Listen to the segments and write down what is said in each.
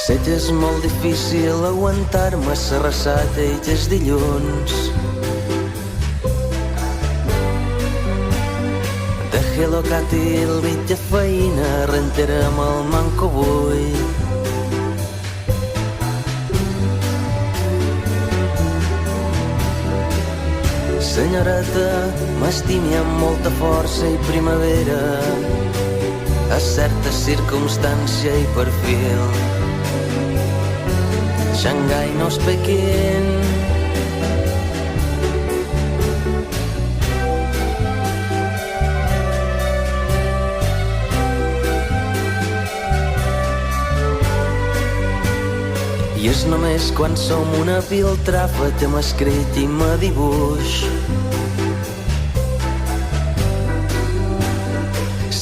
Sé que és molt difícil aguantar-me la ressaca i que és dilluns. De Hello Kitty el bitlla feina rentarem el manco avui. Senyoreta, m'estimi amb molta força i primavera, a certa circumstància i perfil. Xangai no és Pequín. I és només quan som una piltrafa que m'ha escrit i me dibuix.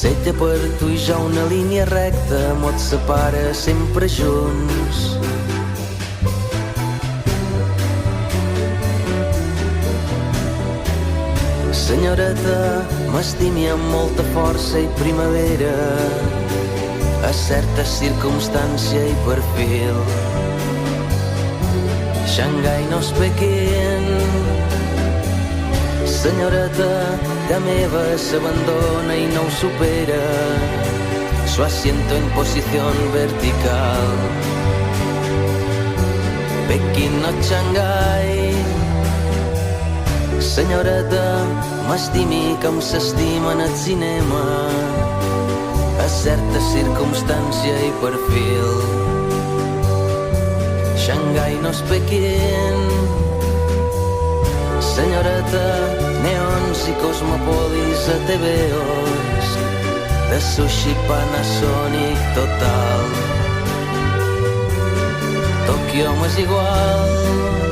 Sé que per tu i jo una línia recta mos separa sempre junts. Senyoreta, m'estimi amb molta força i primavera, a certa circumstància i perfil. Xangai no és Pequín. Senyoreta, la meva s'abandona i no ho supera. Su asiento en posición vertical. Pequín no Xangai. Senyoreta, m'estimi com s'estima en el cinema, a certa circumstància i perfil. Xangai no és Pequín. Senyoreta, neons i cosmopolis a TVOs, de sushi Panasonic total. Tòquio m'és igual.